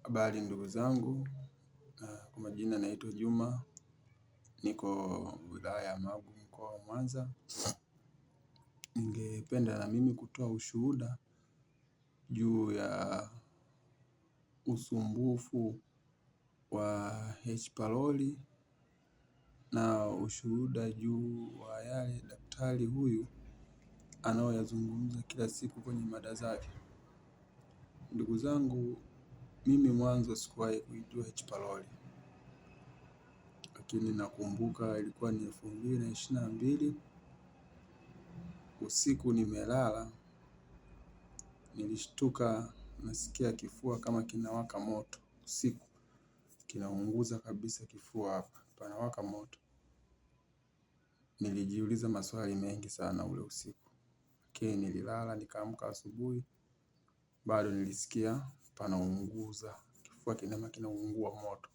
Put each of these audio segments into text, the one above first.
Habari ndugu zangu, kwa majina naitwa Juma, niko wilaya ya Magu mkoa wa Mwanza. Ningependa na mimi kutoa ushuhuda juu ya usumbufu wa H. pylori na ushuhuda juu wa yale daktari huyu anaoyazungumza kila siku kwenye mada zake. Ndugu zangu, mimi mwanzo sikuwahi kuijua H. pylori. Lakini nakumbuka ilikuwa ni 2022, usiku nimelala, nilishtuka nasikia kifua kama kinawaka moto. Usiku kinaunguza kabisa kifua hapa, panawaka moto. Nilijiuliza maswali mengi sana ule usiku. Lakini nililala, nikaamka asubuhi, bado nilisikia panaunguza, kifua kinaungua moto.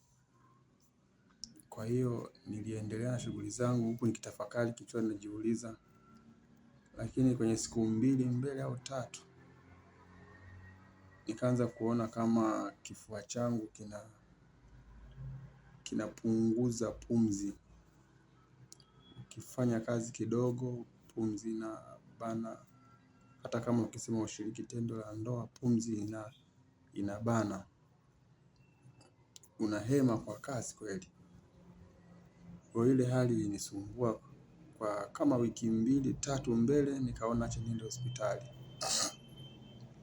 Kwa hiyo niliendelea na shughuli zangu huku nikitafakari kichwani najiuliza. Lakini kwenye siku 2 mbele au 3, nikaanza kuona kama kifua changu kinapunguza pumzi. Ukifanya kazi kidogo, pumzi inabana. Hata kama ukisema ushiriki tendo la ndoa, pumzi inabana. Unahema kwa kasi kweli. Kwa ile hali ilinisumbua kwa kama wiki 2, 3 mbele, nikaona acha niende hospitali.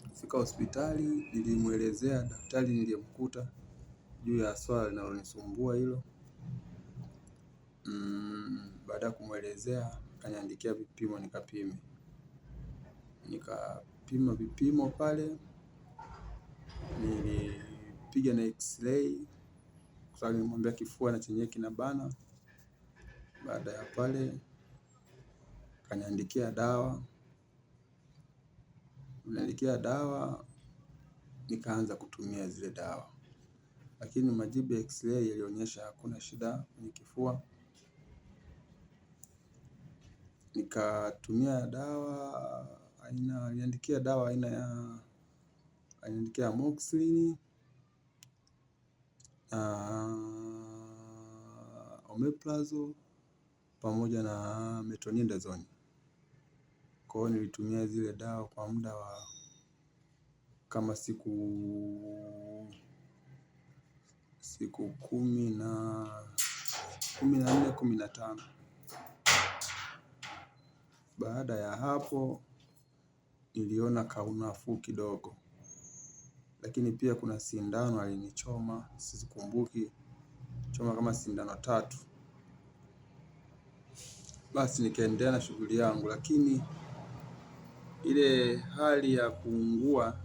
Kufika hospitali, nilimuelezea daktari niliyemkuta juu ya swala linalonisumbua hilo. Baada ya kumuelezea, akaniandikia vipimo nikapime. Nikapima vipimo pale, nilipiga na x-ray, kwa sababu nilimwambia kifua na chenyewe kinabana. Baada ya pale, akaniandikia dawa. Aliniandikia dawa, nikaanza kutumia zile dawa. Lakini majibu ya x-ray yalionyesha hakuna shida kwenye kifua. Nikatumia dawa, aliniandikia dawa aina ya amoxicillin, omeprazole, pamoja na metronidazole. Kwa hiyo nilitumia zile dawa kwa muda wa kama siku 14, 15. Baada ya hapo niliona kaunafuu kidogo. Lakini pia kuna sindano alinichoma, sizikumbuki, choma kama sindano 3. Basi nikaendelea na shughuli yangu, lakini ile hali ya kuungua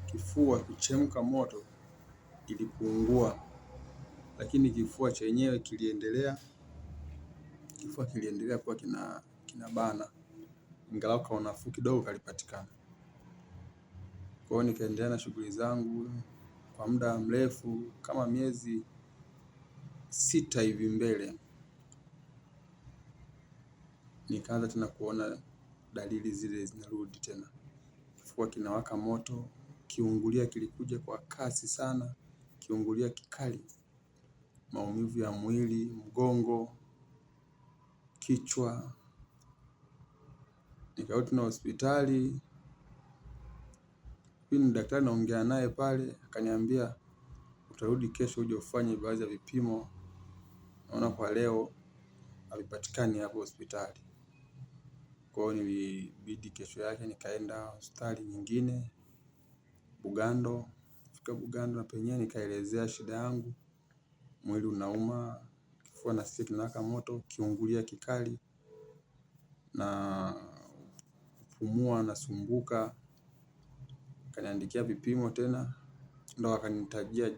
kifua, kuchemka moto ilipungua. Lakini kifua chenyewe kiliendelea kuwa kinabana. Ingalau kaunafuu kidogo kalipatikana. Kwa hiyo nikaendelea na shughuli zangu kwa muda mrefu kama miezi 6 hivi mbele. Nikaanza tena kuona dalili zile zinarudi tena. Kifua kinawaka moto, kiungulia kilikuja kwa kasi sana, kiungulia kikali, maumivu ya mwili, mgongo, kichwa. Nikarudi tena hospitali, pindi daktari naongea naye pale, akaniambia utarudi kesho uje ufanye baadhi ya vipimo. Naona kwa leo havipatikani hapo hospitali. Kwa hiyo nilibidi kesho yake nikaenda hospitali nyingine, Bugando. Kufika Bugando na penyewe nikaelezea shida yangu. Mwili unauma, kifua nasikia kinawaka moto, kiungulia kikali na kupumua nasumbuka. Akaniandikia vipimo tena, ndio akanitajia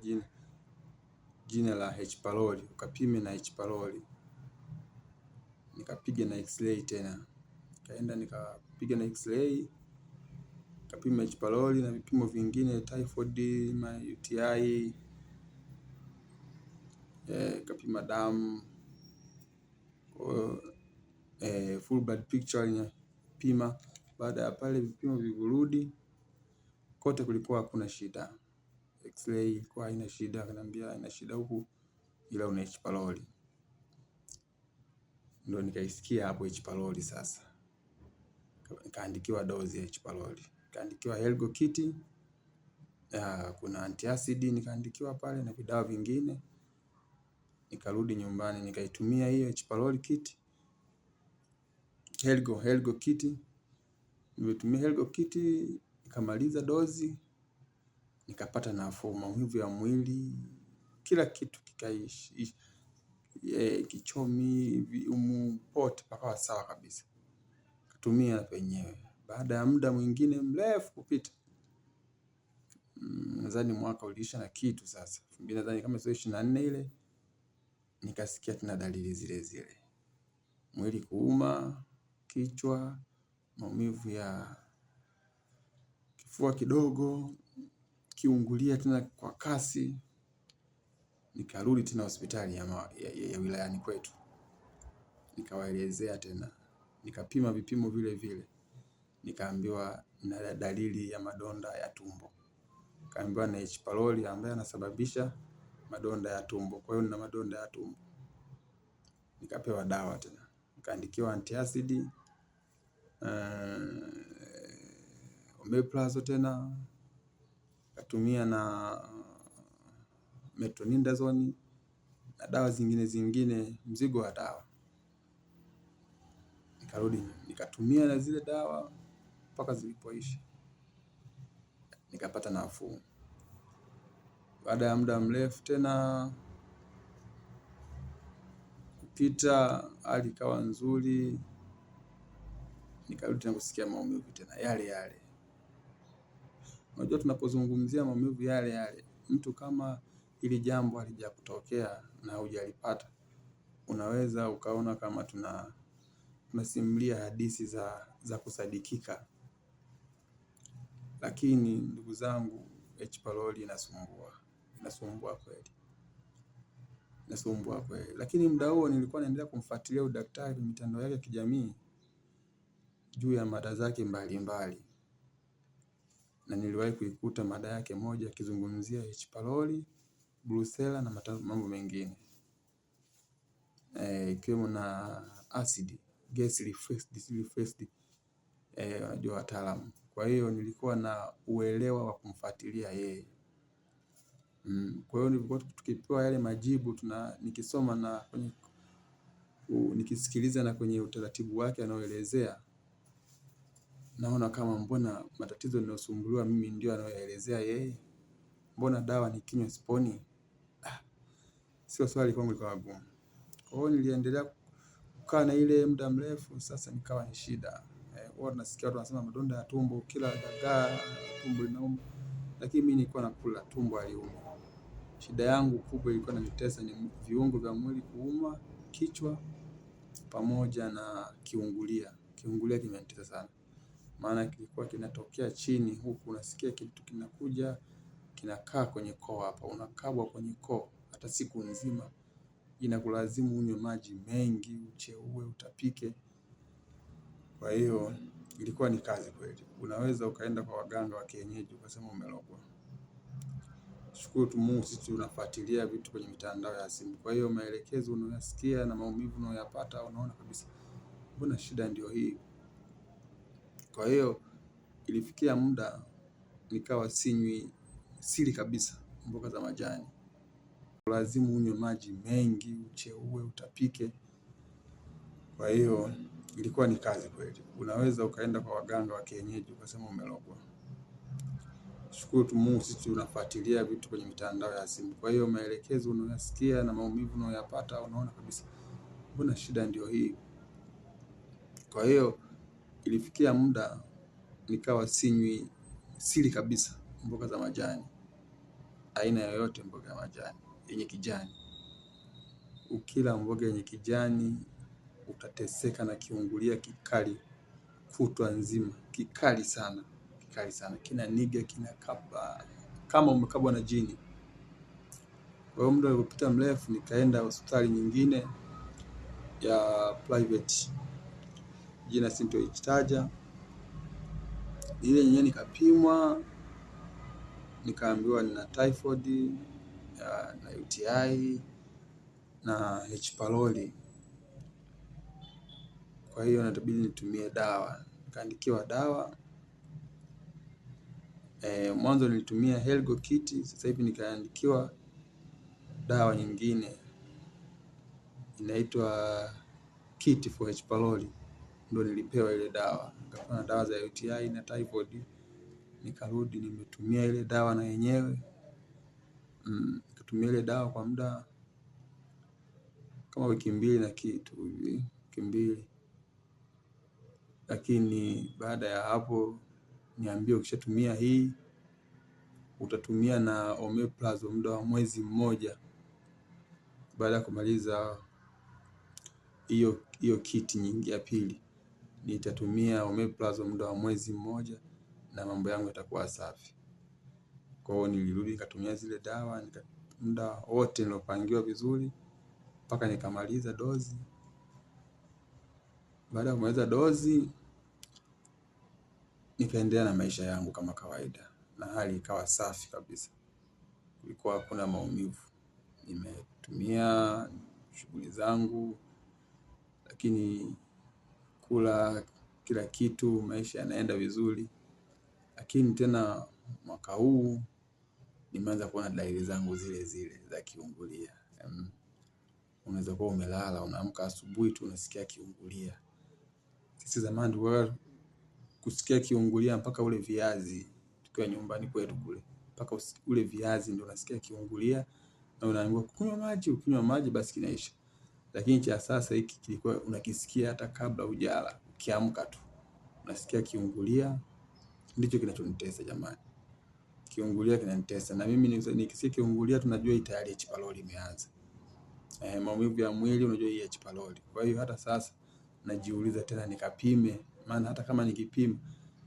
jina la H. pylori, ukapime na H. pylori. Nikapiga na x-ray tena. Nikaenda nikapiga na x-ray, nikapima H. pylori na vipimo vingine, typhoid, UTI, nikapima damu, full blood picture nikapima. Baada ya pale vipimo vilirudi, kote kulikuwa hakuna shida. x-ray kwa haina shida, akaniambia haina shida huku ila una H pylori. Ndio nikaisikia hapo H pylori sasa. Nikaandikiwa dozi ya H pylori. Nikaandikiwa Helgo kit, kuna antacid nikaandikiwa pale na vidawa vingine. Nikarudi nyumbani nikaitumia hiyo H pylori kit. Helgo kit. Nimetumia Helgo kit nikamaliza dozi, nikapata nafuu, maumivu ya mwili, kila kitu kikaishi. Kichomi, viumu, pote pakawa sawa kabisa. Kutumia penyewe. Baada ya muda mwingine mrefu kupita, nadhani mwaka uliisha na kitu sasa. Nadhani kama sio 24 ile, nikasikia tena dalili zile zile. Mwili kuuma, kichwa, maumivu ya kifua kidogo, kiungulia tena kwa kasi. Nikarudi tena hospitali ya wilayani kwetu. Nikawaelezea tena. Nikapima vipimo vile vile. Nikaambiwa na dalili ya madonda ya tumbo. Nikaambiwa na H pylori ambayo yanasababisha madonda ya tumbo. Kwa hiyo nina madonda ya tumbo. Nikapewa dawa tena. Nikaandikiwa antacid, omeprazole tena. Nikatumia na metronidazole na dawa zingine, mzigo wa dawa. Nikarudi nikatumia na zile dawa mpaka zilipoisha. Nikapata nafuu. Baada ya muda mrefu tena kupita, hali ikawa nzuri, nikarudi tena kusikia maumivu tena yale yale. Unajua tunapozungumzia maumivu yale yale, mtu kama hili jambo halijakutokea na hujalipata, unaweza ukaona kama tunasimulia hadithi za kusadikika. Lakini ndugu zangu, H pylori inasumbua kweli. Inasumbua kweli. Lakini muda huo nilikuwa naendelea kumfuatilia huyu daktari mitandao yake ya kijamii juu ya mada zake mbalimbali. Na niliwahi kuikuta mada yake moja akizungumzia H pylori, Brucella na mambo mengine. Ikiwemo na acid, gas reflux, wanajua wataalamu. Kwa hiyo nilikuwa na uelewa wa kumfuatilia yeye. Kwa hiyo nilikuwa tukipewa yale majibu, nikisoma na nikisikiliza na kwenye utaratibu wake anaoelezea, naona kama mbona matatizo ninayosumbuliwa mimi ndio anayoelezea yeye. Mbona dawa nikinywa siponi? Sio swali kwangu likawa gumu. Kwa hiyo niliendelea kukaa na ile muda mrefu, sasa nikawa ni shida. Huwa nasikia watu wanasema madonda ya tumbo, kila dagaa tumbo linauma, lakini mimi nilikuwa nakula tumbo haliumi. Shida yangu kubwa ilikuwa inanitesa ni viungo vya mwili kuuma, kichwa pamoja na kiungulia. Kiungulia kimenitesa sana. Maana kilikuwa kinatokea chini huku, unasikia kitu kinakuja, kinakaa kwenye koo hapa, unakabwa kwenye koo hata siku nzima. Inakulazimu unywe maji mengi, ucheue, utapike. Kwa hiyo ilikuwa ni kazi kweli. Unaweza ukaenda kwa waganga wa kienyeji ukasema umelogwa. Shukuru tu Mungu sisi tunafuatilia vitu kwenye mitandao ya simu. Kwa hiyo maelekezo unayosikia na maumivu unayoyapata unaona kabisa mbona shida ndio hii. Kwa hiyo ilifikia muda nikawa sili kabisa mboga za majani. Lazima unywe maji mengi, ucheue, utapike. Kwa hiyo ilikuwa ni kazi kweli. Unaweza ukaenda kwa waganga wa kienyeji ukasema umelogwa. Shukuru tu Mungu sisi tunafuatilia vitu kwenye mitandao ya simu. Kwa hiyo maelekezo unayosikia na maumivu unayoyapata unaona kabisa mbona shida ndio hii. Kwa hiyo ilifikia muda nikawa sili kabisa mboga za majani. Aina yoyote mboga ya majani yenye kijani. Ukila mboga yenye kijani utateseka na kiungulia kikali kutwa nzima. Kikali sana. Kinaniga, kinakaba kama umekabwa na jini. Kwa hiyo muda ulipopita mrefu nikaenda hospitali nyingine ya private. Jina sintoitaja. Ile yenyewe nikapimwa nikaambiwa nina typhoid na UTI na H pylori. Kwa hiyo natabidi nitumie dawa. Nikaandikiwa dawa. Mwanzo nilitumia Helgo Kit, sasa hivi nikaandikiwa dawa nyingine inaitwa Kit for H pylori. Ndio nilipewa ile dawa. Nikapewa dawa za UTI na typhoid. Nikarudi nimetumia ile dawa na yenyewe. Nikatumia ile dawa kwa muda kama wiki 2 na kitu, wiki 2. Lakini baada ya hapo niambiwa ukishatumia hii utatumia na Omeprazole muda wa mwezi mmoja. Baada ya kumaliza hiyo kiti nyingi ya pili, nitatumia Omeprazole muda wa mwezi mmoja na mambo yangu yatakuwa safi. Kwa hiyo nilirudi nikatumia zile dawa muda wote nilopangiwa vizuri mpaka nikamaliza dozi. Baada ya kumaliza dozi nikaendelea na maisha yangu kama kawaida na hali ikawa safi kabisa. Kulikuwa hakuna maumivu. Nimetumia shughuli zangu, lakini kula kila kitu, maisha yanaenda vizuri. Lakini tena mwaka huu nimeanza kuona dalili zangu zile zile za kiungulia. Unaweza kuwa umelala, unaamka asubuhi tu unasikia kiungulia. Sisi zamani tulikuwa kusikia kiungulia mpaka ule viazi, tukiwa nyumbani kwetu kule, mpaka ule viazi ndio unasikia kiungulia na unaambiwa ukinywa maji basi kinaisha. Lakini cha sasa hiki kilikuwa unakisikia hata kabla hujala, ukiamka tu unasikia kiungulia. Ndicho kinachonitesa jamani. Kiungulia kinanitesa, na mimi nikisikia kiungulia tunajua tayari H pylori imeanza. Maumivu ya mwili unajua hii H pylori. Kwa hiyo hata sasa najiuliza tena nikapime, maana hata kama nikipima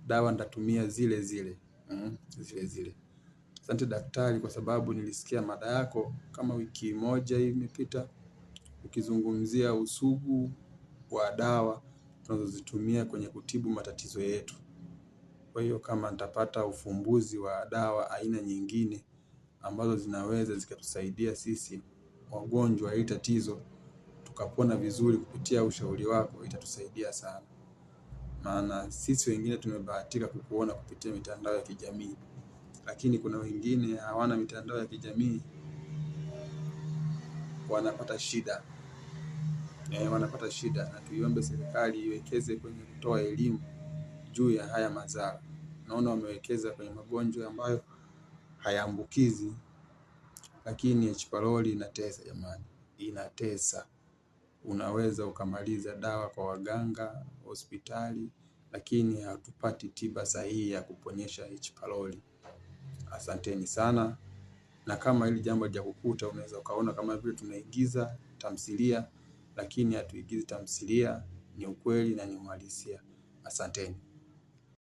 dawa nitatumia zile zile. Asante daktari, kwa sababu nilisikia mada yako kama wiki 1 hivi imepita ukizungumzia usugu wa dawa tunazozitumia kwenye kutibu matatizo yetu. Kwa hiyo kama nitapata ufumbuzi wa dawa aina nyingine ambazo zinaweza zikatusaidia sisi wagonjwa hili tatizo tukapona vizuri kupitia ushauri wako, itatusaidia sana. Maana sisi wengine tumebahatika kukuona kupitia mitandao ya kijamii, lakini kuna wengine hawana mitandao ya kijamii, wanapata shida. Wanapata shida, na tuiombe serikali iwekeze kwenye kutoa elimu juu ya haya madhara. Naona wamewekeza kwenye magonjwa ambayo hayaambukizi, lakini H pylori inatesa jamani, inatesa. Unaweza ukamaliza dawa kwa waganga, hospitali, lakini hatupati tiba sahihi ya kuponyesha H pylori. Asanteni sana. Na kama hili jambo halijakukuta, unaweza ukaona kama vile tunaigiza tamthilia, lakini hatuigizi tamthilia, ni ukweli na ni uhalisia. Asanteni.